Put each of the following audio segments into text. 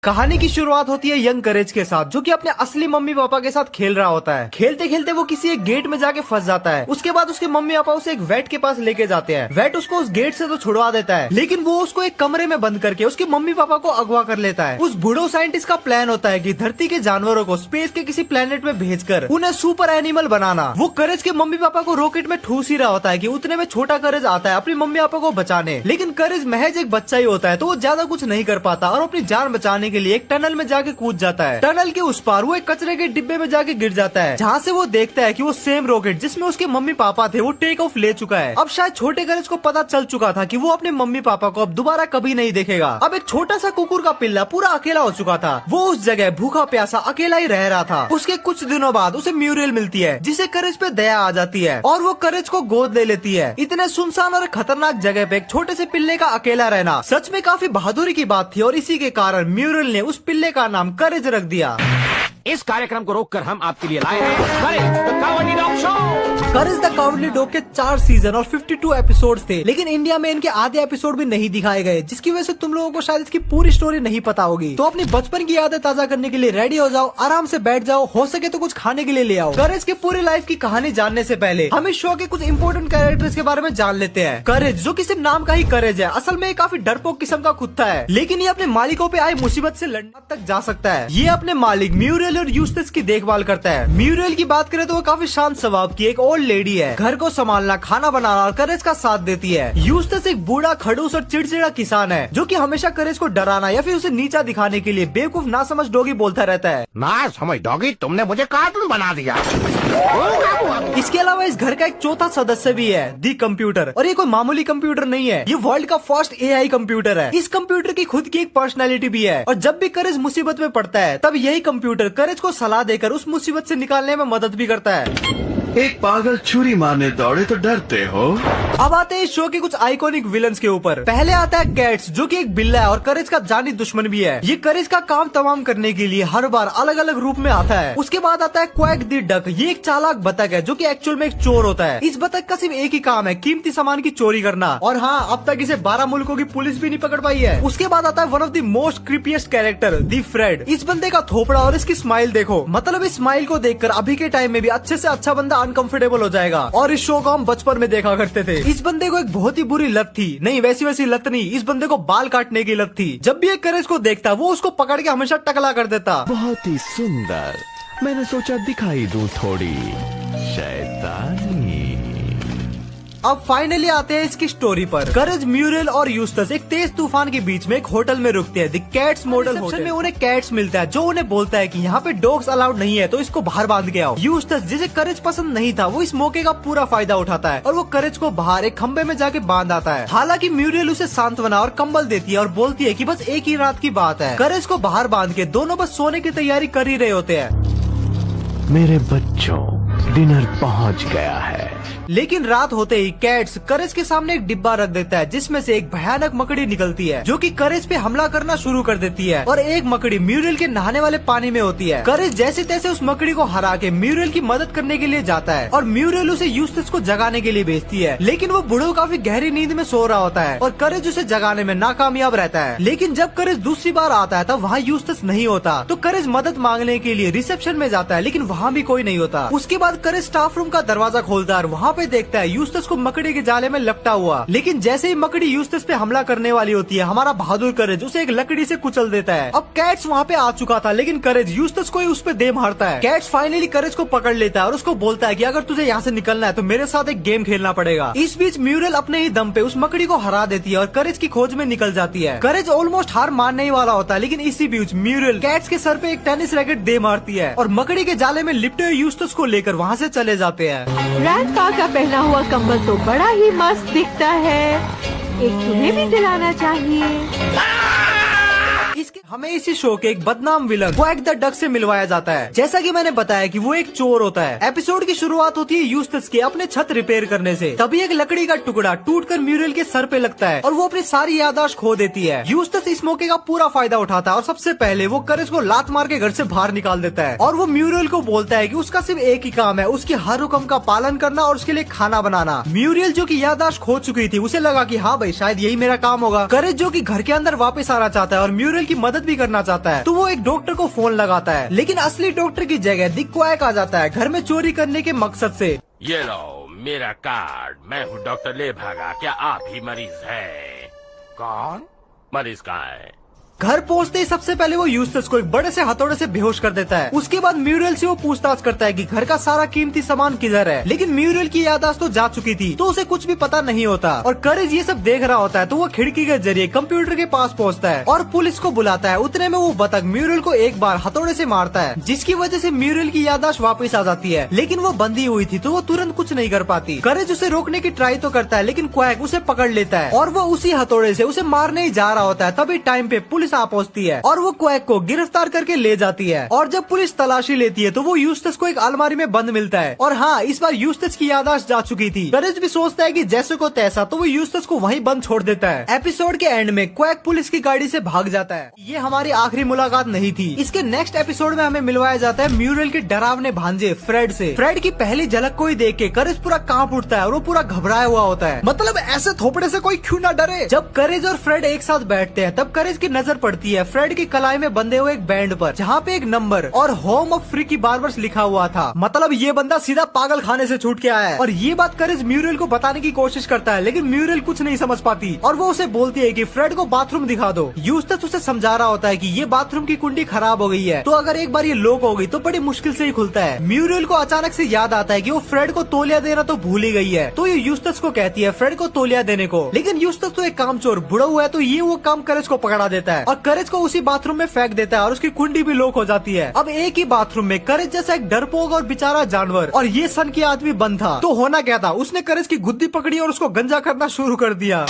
कहानी की शुरुआत होती है यंग करेज के साथ, जो कि अपने असली मम्मी पापा के साथ खेल रहा होता है। खेलते खेलते वो किसी एक गेट में जाके फंस जाता है। उसके बाद उसके मम्मी पापा उसे एक वेट के पास लेके जाते हैं। वेट उसको उस गेट से तो छुड़वा देता है, लेकिन वो उसको एक कमरे में बंद करके उसके मम्मी पापा को अगवा कर लेता है। उस बूढ़ो साइंटिस्ट का प्लान होता है कि धरती के जानवरों को स्पेस के किसी प्लेनेट में भेजकर उन्हें सुपर एनिमल बनाना। वो करेज के मम्मी पापा को रॉकेट में ठूस ही रहा होता है कि उतने में छोटा करेज आता है अपनी मम्मी पापा को बचाने, लेकिन करेज महज एक बच्चा ही होता है, तो वो ज्यादा कुछ नहीं कर पाता और अपनी जान बचाने के लिए एक टनल में जाके कूद जाता है। टनल के उस पार वो एक कचरे के डिब्बे में जाके गिर जाता है, जहाँ से वो देखता है कि वो सेम रॉकेट जिसमें उसके मम्मी पापा थे वो टेक ऑफ ले चुका है। अब शायद छोटे करेज को पता चल चुका था कि वो अपने मम्मी पापा को अब दोबारा कभी नहीं देखेगा। अब एक छोटा सा कुकुर का पिल्ला पूरा अकेला हो चुका था। वो उस जगह भूखा प्यासा अकेला ही रह रहा था। उसके कुछ दिनों बाद उसे म्यूरियल मिलती है, जिसे करेज पे दया आ जाती है और वो करेज को गोद ले लेती है। इतने सुनसान और खतरनाक जगह पे एक छोटे से पिल्ले का अकेला रहना सच में काफी बहादुरी की बात थी, और इसी के कारण म्यूरियल ने उस पिल्ले का नाम करेज रख दिया। इस कार्यक्रम को रोककर हम आपके लिए लाए हैं Courage the Cowardly Dog show. Courage the Cowardly Dog के 4 सीजन और 52 एपिसोड्स थे, लेकिन इंडिया में इनके आधे एपिसोड भी नहीं दिखाए गए, जिसकी वजह से तुम लोगों को शायद इसकी पूरी स्टोरी नहीं पता होगी। तो अपनी बचपन की यादें ताजा करने के लिए रेडी हो जाओ, आराम से बैठ जाओ, हो सके तो कुछ खाने के लिए ले आओ। करेज की पूरी लाइफ की कहानी जानने से पहले हम इस शो के कुछ इंपोर्टेंट कैरेक्टर्स के बारे में जान लेते हैं। करेज, जो कि सिर्फ नाम का ही करेज है, असल में काफी डरपोक किस्म का कुत्ता है, लेकिन ये अपने मालिकों पे आई मुसीबत से लड़ने तक जा सकता है। ये अपने मालिक म्यूरियल और यूस्टस की देखभाल करता है। म्यूरियल की बात करें तो वो काफी शांत स्वभाव की एक ओल्ड लेडी है, घर को संभालना, खाना बनाना और करेज का साथ देती है। यूस्टस एक बूढ़ा खड़ूस और चिड़चिड़ा किसान है, जो कि हमेशा करेज को डराना या फिर उसे नीचा दिखाने के लिए बेवकूफ ना समझ डॉगी बोलता रहता है। ना समझ डॉगी, तुमने मुझे कार्टून बना दिया। इसके अलावा इस घर का एक चौथा सदस्य भी है, दी कंप्यूटर, और ये कोई मामूली कंप्यूटर नहीं है, ये वर्ल्ड का फर्स्ट एआई कंप्यूटर है। इस कंप्यूटर की खुद की एक पर्सनैलिटी भी है, और जब भी करेज मुसीबत में पड़ता है तब यही कंप्यूटर करेज को सलाह देकर उस मुसीबत से निकालने में मदद भी करता है। एक पागल छुरी मारने दौड़े तो डरते हो। अब आते हैं इस शो के कुछ आइकॉनिक विलन्स के ऊपर। पहले आता है कैट्स, जो कि एक बिल्ला है और करेज का जानी दुश्मन भी है। ये करेज का काम तमाम करने के लिए हर बार अलग अलग रूप में आता है। उसके बाद आता है क्वैक द डक। ये एक चालाक बतख है, जो कि एक्चुअल में एक चोर होता है। इस बतख का सिर्फ एक ही काम है, कीमती सामान की चोरी करना, और हाँ, अब तक इसे 12 मुल्कों की पुलिस भी नहीं पकड़ पाई है। उसके बाद आता है one of the most creepiest character, the Fred. इस बंदे का थोपड़ा और इसकी स्माइल देखो, मतलब इस स्माइल को देखकर अभी के टाइम में भी अच्छे से अच्छा बंदा अनकंफर्टेबल हो जाएगा। और इस शो को हम बचपन में देखा करते थे। इस बंदे को एक बहुत ही बुरी लत थी, नहीं वैसी लत नहीं, इस बंदे को बाल काटने की लत थी। जब भी एक करेज को देखता वो उसको पकड़ के हमेशा टकला कर देता। बहुत ही सुंदर, मैंने सोचा दिखाई दूं थोड़ी शैतानी। अब फाइनली आते हैं इसकी स्टोरी पर। करेज, म्यूरियल और यूस्टस एक तेज तूफान के बीच में एक होटल में रुकते हैं, द कैट्स मॉडल होटल में। उन्हें कैट्स मिलता है, जो उन्हें बोलता है कि यहाँ पे डॉग्स अलाउड नहीं है, तो इसको बाहर बांध के आओ। यूस्टस, जिसे करेज पसंद नहीं था, वो इस मौके का पूरा फायदा उठाता है और वो करेज को बाहर एक खंबे में जाके बांध आता है। हालांकि म्यूरियल उसे सांत्वना और कंबल देती है और बोलती है कि बस एक ही रात की बात है। करेज को बाहर बांध के दोनों बस सोने की तैयारी कर ही रहे होते हैं। मेरे बच्चों, डिनर पहुंच गया है। लेकिन रात होते ही कैट्स करेज के सामने एक डिब्बा रख देता है, जिसमें से एक भयानक मकड़ी निकलती है, जो कि करेज पे हमला करना शुरू कर देती है। और एक मकड़ी म्यूरियल के नहाने वाले पानी में होती है। करेज जैसे तैसे उस मकड़ी को हरा के म्यूरियल की मदद करने के लिए जाता है, और म्यूरियल उसे यूस्टस को जगाने के लिए भेजती है, लेकिन वो बूढ़ो काफी गहरी नींद में सो रहा होता है और करेज उसे जगाने में नाकामयाब रहता है। लेकिन जब करेज दूसरी बार आता है तब वहाँ यूस्टस नहीं होता, तो करेज मदद मांगने के लिए रिसेप्शन में जाता है, लेकिन वहाँ भी कोई नहीं होता। उसके बाद करेज स्टाफ रूम का दरवाजा खोलता है और वहाँ पे देखता है यूस्टस को मकड़ी के जाले में लपटा हुआ। लेकिन जैसे ही मकड़ी यूस्टस पे हमला करने वाली होती है, हमारा बहादुर करेज उसे एक लकड़ी से कुचल देता है। अब कैट्स वहाँ पे आ चुका था, लेकिन करेज यूस्टस को ही उस पे दे मारता है। कैट्स फाइनली करेज को पकड़ लेता है और उसको बोलता है कि अगर तुझे यहाँ से निकलना है तो मेरे साथ एक गेम खेलना पड़ेगा। इस बीच म्यूरियल अपने ही दम पे उस मकड़ी को हरा देती है और करेज की खोज में निकल जाती है। करेज ऑलमोस्ट हार मानने ही वाला होता है, लेकिन इसी बीच म्यूरियल कैट्स के सर पे एक टेनिस रैकेट दे मारती है और मकड़ी के जाले में लिपटे हुए यूस्टस को लेकर वहाँ से चले जाते हैं। ग्रैंडपा का पहना हुआ कंबल तो बड़ा ही मस्त दिखता है, एक तुम्हें भी दिलाना चाहिए। इसके हमें इसी शो के एक बदनाम विलन क्वैक द डक से मिलवाया जाता है। जैसा कि मैंने बताया कि वो एक चोर होता है। एपिसोड की शुरुआत होती है यूस्टस के अपने छत रिपेयर करने से। तभी एक लकड़ी का टुकड़ा टूटकर म्यूरियल के सर पे लगता है और वो अपनी सारी याददाश्त खो देती है। यूस्टस इस मौके का पूरा फायदा उठाता है और सबसे पहले वो करेज को लात मार के घर से बाहर निकाल देता है और वो म्यूरियल को बोलता है कि उसका सिर्फ एक ही काम है, उसकी हर हुक्म का पालन करना और उसके लिए खाना बनाना। म्यूरियल, जो कि याददाश्त खो चुकी थी, उसे लगा कि हाँ भाई शायद यही मेरा काम होगा। करेज, जो कि घर के अंदर वापस आना चाहता है और म्यूरियल की मदद मदद भी करना चाहता है, तो वो एक डॉक्टर को फोन लगाता है, लेकिन असली डॉक्टर की जगह दिक क्वैक आ जाता है घर में चोरी करने के मकसद से। ये लो मेरा कार्ड, मैं हूँ डॉक्टर ले भागा, क्या आप ही मरीज हैं? कौन मरीज कहाँ है? घर पहुंचते ही सबसे पहले वो यूस्टस को एक बड़े से हथौड़े से बेहोश कर देता है। उसके बाद म्यूरियल से वो पूछताछ करता है कि घर का सारा कीमती सामान किधर है, लेकिन म्यूरियल की याददाश्त तो जा चुकी थी, तो उसे कुछ भी पता नहीं होता। और करेज ये सब देख रहा होता है, तो वो खिड़की के जरिए कंप्यूटर के पास पहुंचता है और पुलिस को बुलाता है। उतने में वो बतख म्यूरियल को एक बार हथौड़े से मारता है, जिसकी वजह से म्यूरियल की याददाश्त वापस आ जाती है, लेकिन वो बंधी हुई थी तो वो तुरंत कुछ नहीं कर पाती। करेज उसे रोकने की ट्राई तो करता है, लेकिन क्वैक उसे पकड़ लेता है और वो उसी हथौड़े से उसे मारने ही जा रहा होता है। तभी टाइम पे पुलिस आ पहुंचती है और वो क्वैक को गिरफ्तार करके ले जाती है। और जब पुलिस तलाशी लेती है तो वो यूस्टस को एक अलमारी में बंद मिलता है। और हाँ, इस बार यूस्टस की याददाश्त जा चुकी थी। करेज भी सोचता है कि जैसे को तैसा, तो वो यूस्टस को वहीं बंद छोड़ देता है। एपिसोड के एंड में क्वैक पुलिस की गाड़ी से भाग जाता है। ये हमारी आखिरी मुलाकात नहीं थी। इसके नेक्स्ट एपिसोड में हमें मिलवाया जाता है म्यूरियल के डरावने भांजे फ्रेड से। फ्रेड की पहली झलक को ही देख के करेज पूरा कांप उठता है और वो पूरा घबराया हुआ होता है। मतलब ऐसे थोपड़े से कोई क्यों ना डरे। जब करेज और फ्रेड एक साथ बैठते हैं, तब करेज की नजर पड़ती है फ्रेड की कलाई में बंधे हुए एक बैंड पर, जहाँ पे एक नंबर और होम ऑफ फ्रीकी बार्बर्स लिखा हुआ था। मतलब ये बंदा सीधा पागल खाने से छूट के आया है। और ये बात करेज म्यूरियल को बताने की कोशिश करता है, लेकिन म्यूरियल कुछ नहीं समझ पाती और वो उसे बोलती है कि फ्रेड को बाथरूम दिखा दो। यूस्टस उसे समझा रहा होता है कि ये बाथरूम की कुंडी खराब हो गई है, तो अगर एक बार ये लॉक हो गई तो बड़ी मुश्किल से ही खुलता है। म्यूरियल को अचानक से याद आता है कि वो फ्रेड को तौलिया देना तो भूल ही गई है, तो ये यूस्टस को कहती है फ्रेड को तौलिया देने को। लेकिन यूस्टस तो एक कामचोर बुढ़ा हुआ है, तो ये वो काम करेज को पकड़ा देता है और करेज को उसी बाथरूम में फेंक देता है और उसकी कुंडी भी लॉक हो जाती है। अब एक ही बाथरूम में करेज जैसा एक डरपोक और बेचारा जानवर और ये सन की आदमी बंद था। तो होना क्या था, उसने करेज की गुद्दी पकड़ी और उसको गंजा करना शुरू कर दिया।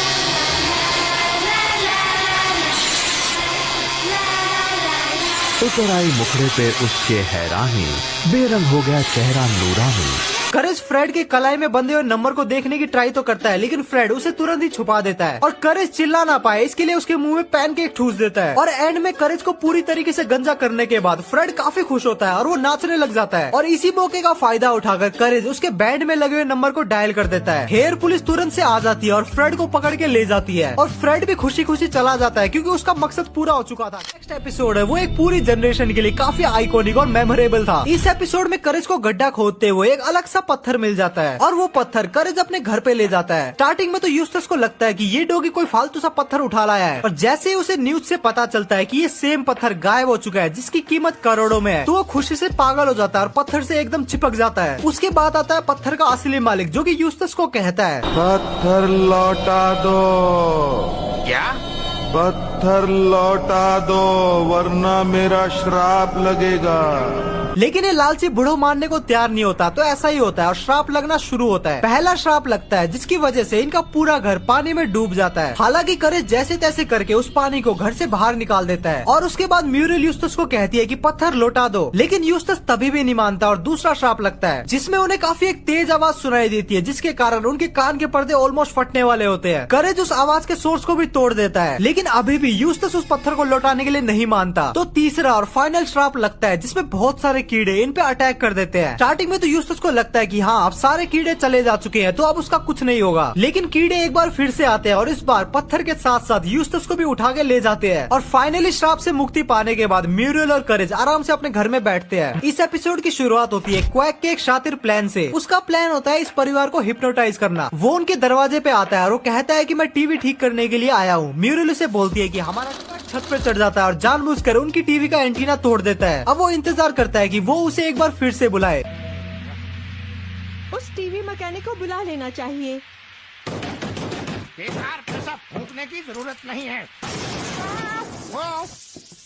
उतर आई मुखड़े पे उसके हैरानी, बेरंग हो गया चेहरा नूरानी। करेज फ्रेड के कलाई में बंधे हुए नंबर को देखने की ट्राई तो करता है, लेकिन फ्रेड उसे तुरंत ही छुपा देता है और करेज चिल्ला ना पाए इसके लिए उसके मुंह में पैनकेक ठूस देता है। और एंड में करेज को पूरी तरीके से गंजा करने के बाद फ्रेड काफी खुश होता है और वो नाचने लग जाता है। और इसी मौके का फायदा उठाकर करेज उसके बैंड में लगे हुए नंबर को डायल कर देता है। हेयर पुलिस तुरंत से आ जाती है और फ्रेड को पकड़ के ले जाती है और फ्रेड भी खुशी खुशी चला जाता है, क्योंकि उसका मकसद पूरा हो चुका था। नेक्स्ट एपिसोड है वो एक पूरी जनरेशन के लिए काफी आइकॉनिक और मेमोरेबल था। इस एपिसोड में करेज को गड्ढा खोदते हुए एक अलग सा पत्थर मिल जाता है और वो पत्थर करेज अपने घर पे ले जाता है। स्टार्टिंग में तो यूस्टस को लगता है कि ये डॉगी कोई फालतू सा पत्थर उठा लाया है, और जैसे ही उसे न्यूज से पता चलता है कि ये सेम पत्थर गायब हो चुका है जिसकी कीमत करोड़ों में है, तो वो खुशी से पागल हो जाता है और पत्थर से एकदम चिपक जाता है। उसके बाद आता है पत्थर का असली मालिक, जो कि यूस्टस को कहता है, पत्थर लौटा दो, क्या? पत्थर लौटा दो वरना मेरा श्राप लगेगा। लेकिन ये लालची बुढ़ो मानने को तैयार नहीं होता, तो ऐसा ही होता है और श्राप लगना शुरू होता है। पहला श्राप लगता है जिसकी वजह से इनका पूरा घर पानी में डूब जाता है। हालांकि करेज जैसे तैसे करके उस पानी को घर से बाहर निकाल देता है और उसके बाद म्यूरियल यूस्टस को कहती है कि पत्थर लौटा दो, लेकिन यूस्टस तभी भी नहीं मानता और दूसरा श्राप लगता है जिसमें उन्हें काफी एक तेज आवाज सुनाई देती है, जिसके कारण उनके कान के पर्दे ऑलमोस्ट फटने वाले होते हैं। करेज उस आवाज के सोर्स को भी तोड़ देता है, लेकिन अभी भी यूस्टस उस पत्थर को लौटाने के लिए नहीं मानता। तो तीसरा और फाइनल श्राप लगता है जिसमें बहुत सारे कीड़े इन पे अटैक कर देते हैं। स्टार्टिंग में तो यूस्टस को लगता है कि हाँ अब सारे कीड़े चले जा चुके हैं, तो अब उसका कुछ नहीं होगा, लेकिन कीड़े एक बार फिर से आते हैं और इस बार पत्थर के साथ साथ यूस्टस को भी उठा के ले जाते हैं। और फाइनली श्राप से मुक्ति पाने के बाद म्यूरियल और करेज आराम से अपने घर में बैठते हैं। इस एपिसोड की शुरुआत होती है क्वैक के एक शातिर प्लान से। उसका प्लान होता है इस परिवार को हिप्नोटाइज करना। वो उनके दरवाजे पे आता है और वो कहता है कि मैं टीवी ठीक करने के लिए आया हूँ। म्यूरियल उसे बोलती है कि हमारा छत पे चढ़ जाता है और जानबूझकर उनकी टीवी का एंटीना तोड़ देता है। अब वो इंतजार करता है कि वो उसे एक बार फिर से बुलाए। उस टीवी मैकेनिक को बुला लेना चाहिए। बेकार पैसा फूकने की जरूरत नहीं है।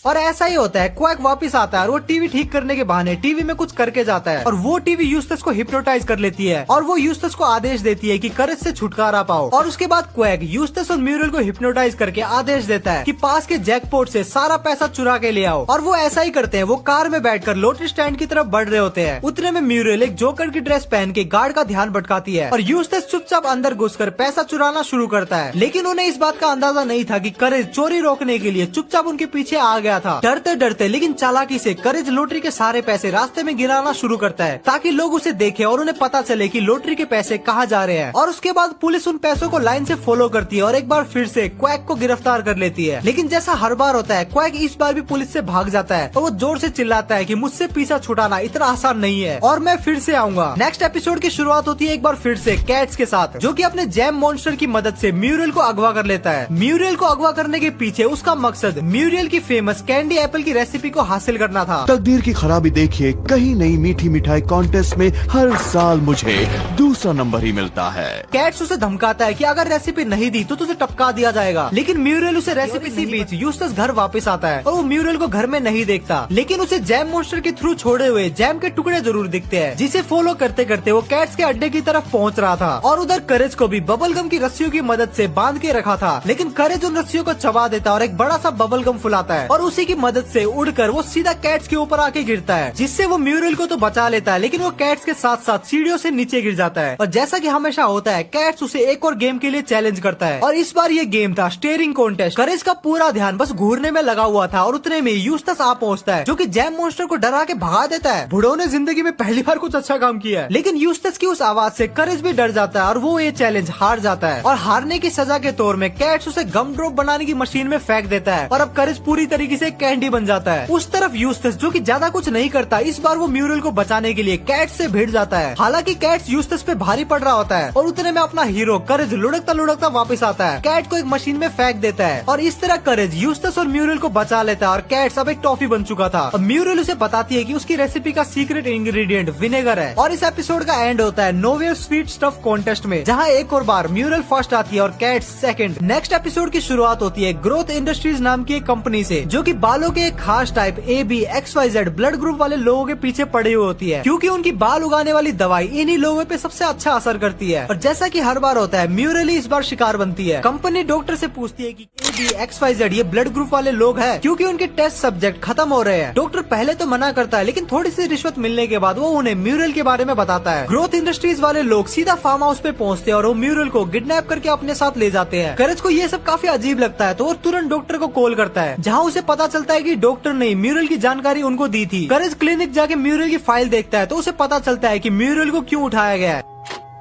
और ऐसा ही होता है। क्वैक वापस आता है और वो टीवी ठीक करने के बहाने टीवी में कुछ करके जाता है और वो टीवी यूस्टस को हिप्नोटाइज कर लेती है और वो यूस्टस को आदेश देती है कि करेज से छुटकारा पाओ। और उसके बाद क्वैक यूस्टस और म्यूरियल को हिप्नोटाइज करके आदेश देता है कि पास के जैकपॉट से सारा पैसा चुरा के ले आओ। और वो ऐसा ही करते हैं। वो कार में बैठकर लॉटरी स्टैंड की तरफ बढ़ रहे होते हैं। उतने में म्यूरियल एक जोकर की ड्रेस पहन के गार्ड का ध्यान भटकाती है और यूस्टस चुपचाप अंदर घुसकर पैसा चुराना शुरू करता है। लेकिन उन्हें इस बात का अंदाजा नहीं था कि करेज चोरी रोकने के लिए चुपचाप उनके पीछे आ गया गया था। डरते डरते लेकिन चालाकी से करेज लॉटरी के सारे पैसे रास्ते में गिराना शुरू करता है ताकि लोग उसे देखें और उन्हें पता चले कि लॉटरी के पैसे कहाँ जा रहे हैं। और उसके बाद पुलिस उन पैसों को लाइन से फॉलो करती है और एक बार फिर से क्वैक को गिरफ्तार कर लेती है। लेकिन जैसा हर बार होता है, क्वैक इस बार भी पुलिस से भाग जाता है और वो जोर से चिल्लाता है कि मुझसे पीछा छुड़ाना इतना आसान नहीं है और मैं फिर से आऊंगा। नेक्स्ट एपिसोड की शुरुआत होती है एक बार फिर से कैट्स के साथ, जो कि अपने जैम मॉन्स्टर की मदद से म्यूरियल को अगवा कर लेता है। म्यूरियल को अगवा करने के पीछे उसका मकसद म्यूरियल की फेमस कैंडी एप्पल की रेसिपी को हासिल करना था। तकदीर की खराबी देखिए, कहीं नई मीठी मिठाई कॉन्टेस्ट में हर साल मुझे दूसरा नंबर ही मिलता है। कैट्स उसे धमकाता है कि अगर रेसिपी नहीं दी तो तुझे टपका दिया जाएगा। लेकिन म्यूरियल उसे रेसिपी इसी बीच यूस्टस घर वापस आता है और वो म्यूरियल को घर में नहीं देखता, लेकिन उसे जैम मॉन्स्टर के थ्रू छोड़े हुए जैम के टुकड़े जरूर दिखते हैं, जिसे फॉलो करते करते वो कैट्स के अड्डे की तरफ पहुंच रहा था। और उधर करेज को भी बबल गम की रस्सियों की मदद से बांध के रखा था, लेकिन करेज उन रस्सियों को चबा देता है और एक बड़ा सा बबल गम फुलाता है और उसी की मदद से उड़कर वो सीधा कैट्स के ऊपर आके गिरता है, जिससे वो म्यूरियल को तो बचा लेता है, लेकिन वो कैट्स के साथ साथ सीढ़ियों से नीचे गिर जाता है। और जैसा कि हमेशा होता है, कैट्स उसे एक और गेम के लिए चैलेंज करता है और इस बार ये गेम था स्टीयरिंग कॉन्टेस्ट। करेज का पूरा ध्यान बस घूरने में लगा हुआ था और उतने में यूस्टस आ पहुंचता है, जो कि जैम मॉन्स्टर को डरा के भगा देता है। बुढ़ो ने जिंदगी में पहली बार कुछ अच्छा काम किया है। लेकिन यूस्टस की उस आवाज से करेज भी डर जाता है और वो ये चैलेंज हार जाता है। और हारने की सजा के तौर में कैट्स उसे गम ड्रॉप बनाने की मशीन में फेंक देता है और अब करेज पूरी तरीके से कैंडी बन जाता है। उस तरफ यूस्टस, जो कि ज्यादा कुछ नहीं करता, इस बार वो म्यूरियल को बचाने के लिए कैट्स से भिड़ जाता है। हालांकि कैट्स यूस्टस पे भारी पड़ रहा होता है और उतने में अपना हीरो करेज लुढ़कता लुढ़कता वापस आता है, कैट को एक मशीन में फेंक देता है और इस तरह करेज यूस्टस और म्यूरियल को बचा लेता है और कैट्स अब एक टॉफी बन चुका था। और म्यूरियल उसे बताती है कि उसकी रेसिपी का सीक्रेट इंग्रेडिएंट विनेगर है। और इस एपिसोड का एंड होता है नोवेयर स्वीट स्टफ कॉन्टेस्ट में, जहाँ एक और बार म्यूरियल फर्स्ट आती है और कैट्स सेकंड। नेक्स्ट एपिसोड की शुरुआत होती है ग्रोथ इंडस्ट्रीज नाम की एक कंपनी से, जो कि बालों के एक खास type AB XYZ blood group वाले लोगों के पीछे पड़ी हुई होती है, क्योंकि उनकी बाल उगाने वाली दवाई इन्हीं लोगों पे सबसे अच्छा असर करती है। और जैसा कि हर बार होता है, म्यूरियल इस बार शिकार बनती है। कंपनी डॉक्टर से पूछती है कि AB XYZ ये ब्लड ग्रुप वाले लोग हैं, क्योंकि उनके टेस्ट सब्जेक्ट खत्म हो रहे हैं। डॉक्टर पहले तो मना करता है, लेकिन थोड़ी सी रिश्वत मिलने के बाद वो उन्हें म्यूरियल के बारे में बताता है। ग्रोथ इंडस्ट्रीज वाले लोग सीधा फार्म हाउस पे पहुंचते हैं और वो म्यूरियल को किडनैप करके अपने साथ ले जाते हैं। करेज को ये सब काफी अजीब लगता है, तो वो तुरंत डॉक्टर को कॉल करता है, जहाँ उसे पता चलता है कि डॉक्टर ने म्यूरियल की जानकारी उनको दी थी। करेज क्लिनिक जाके म्यूरियल की फाइल देखता है, तो उसे पता चलता है कि म्यूरियल को क्यों उठाया गया है।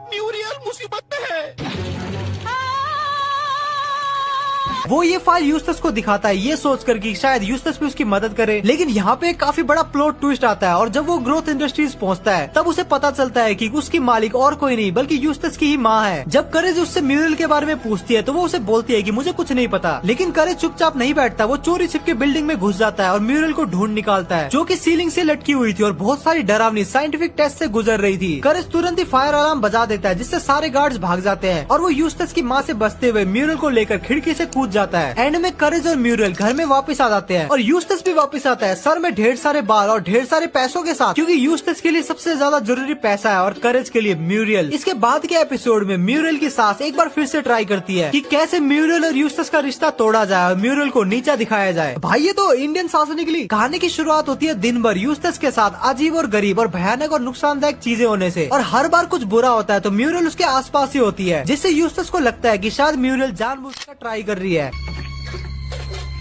म्यूरियल मुसीबत में है। वो ये फाइल यूस्टस को दिखाता है, ये सोचकर कि शायद यूस्टस भी उसकी मदद करे। लेकिन यहाँ पे एक काफी बड़ा प्लॉट ट्विस्ट आता है और जब वो ग्रोथ इंडस्ट्रीज पहुँचता है, तब उसे पता चलता है कि उसकी मालिक और कोई नहीं बल्कि यूस्टस की ही माँ है। जब करेज उससे म्यूरियल के बारे में पूछती है, तो वो उसे बोलती है कि मुझे कुछ नहीं पता। लेकिन करेज चुपचाप नहीं बैठता, वो चोरी छिपके बिल्डिंग में घुस जाता है और म्यूरियल को ढूंढ निकालता है, जो कि सीलिंग से लटकी हुई थी और बहुत सारी डरावनी साइंटिफिक टेस्ट से गुजर रही थी। करेज तुरंत ही फायर अलार्म बजा देता है, जिससे सारे गार्ड्स भाग जाते हैं और वो यूस्टस की माँ से बचते हुए म्यूरियल को लेकर खिड़की से कूद जाता है। एंड में करेज और म्यूरियल घर में वापस आ जाते हैं और यूस्टस भी वापस आता है, सर में ढेर सारे बाल और ढेर सारे पैसों के साथ, क्योंकि यूस्टस के लिए सबसे ज्यादा जरूरी पैसा है और करेज के लिए म्यूरियल। इसके बाद के एपिसोड में म्यूरियल की सास एक बार फिर से ट्राई करती है कि कैसे म्यूरियल और यूस्टस का रिश्ता तोड़ा जाए और म्यूरियल को नीचा दिखाया जाए। भाई ये तो इंडियन सास निकली। कहानी की शुरुआत होती है दिन भर यूस्टस के साथ अजीब और गरीब और भयानक और नुकसानदायक चीजें होने से, और हर बार कुछ बुरा होता है तो म्यूरियल उसके आसपास ही होती है, जिससे यूस्टस को लगता है कि शायद म्यूरियल जानबूझकर ट्राई कर रही है।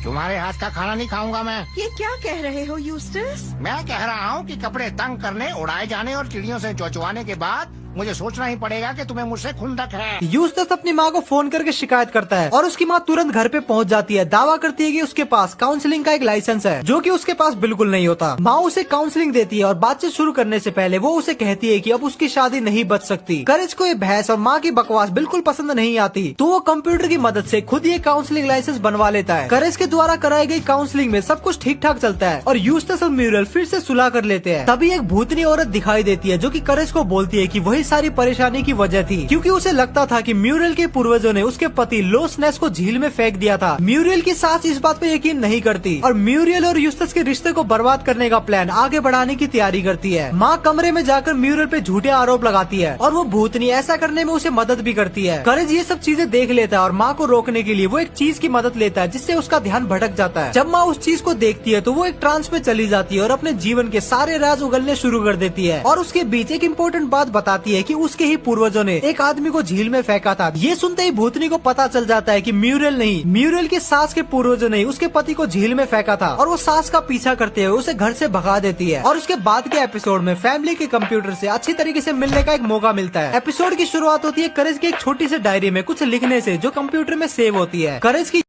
तुम्हारे हाथ का खाना नहीं खाऊंगा मैं। ये क्या कह रहे हो यूस्टस? मैं कह रहा हूँ कि कपड़े तंग करने, उड़ाए जाने और चिड़ियों से चौचवाने के बाद मुझे सोचना ही पड़ेगा कि तुम्हें मुझसे खुंदक है। यूस्टस अपनी माँ को फोन करके शिकायत करता है और उसकी माँ तुरंत घर पे पहुंच जाती है। दावा करती है कि उसके पास काउंसलिंग का एक लाइसेंस है, जो कि उसके पास बिल्कुल नहीं होता। माँ उसे काउंसलिंग देती है और बातचीत शुरू करने से पहले वो उसे कहती है कि अब उसकी शादी नहीं बच सकती। करेज को ये बहस और माँ की बकवास बिल्कुल पसंद नहीं आती, तो वो कंप्यूटर की मदद से खुद ये काउंसलिंग लाइसेंस बनवा लेता है। करेज के द्वारा कराई गई काउंसलिंग में सब कुछ ठीक ठाक चलता है और यूस्टस और म्यूरियल फिर से सुलह कर लेते हैं। तभी एक भूतनी औरत दिखाई देती है, जो कि करेज को बोलती है कि वही सारी परेशानी की वजह थी, क्योंकि उसे लगता था कि म्यूरियल के पूर्वजों ने उसके पति लोस नेस को झील में फेंक दिया था। म्यूरियल की सास इस बात पे यकीन नहीं करती और म्यूरियल और यूस्टस के रिश्ते को बर्बाद करने का प्लान आगे बढ़ाने की तैयारी करती है। माँ कमरे में जाकर म्यूरियल पे झूठे आरोप लगाती है और वो भूतनी ऐसा करने में उसे मदद भी करती है। करेज ये सब चीजें देख लेता है और माँ को रोकने के लिए वो एक चीज की मदद लेता है, जिससे उसका ध्यान भटक जाता है। जब माँ उस चीज को देखती है तो वो एक ट्रांस में चली जाती है और अपने जीवन के सारे राज उगलने शुरू कर देती है और उसके बीच एक इम्पोर्टेंट बात बताती है है कि उसके ही पूर्वजों ने एक आदमी को झील में फेंका था। ये सुनते ही भूतनी को पता चल जाता है कि म्यूरल नहीं, म्यूरल की सास के पूर्वजों ने उसके पति को झील में फेंका था और वो सास का पीछा करते हुए उसे घर से भगा देती है। और उसके बाद के एपिसोड में फैमिली के कंप्यूटर से अच्छी तरीके से मिलने का एक मौका मिलता है। एपिसोड की शुरुआत होती है करेज की एक छोटी सी डायरी में कुछ लिखने से जो कंप्यूटर में सेव होती है। करेज की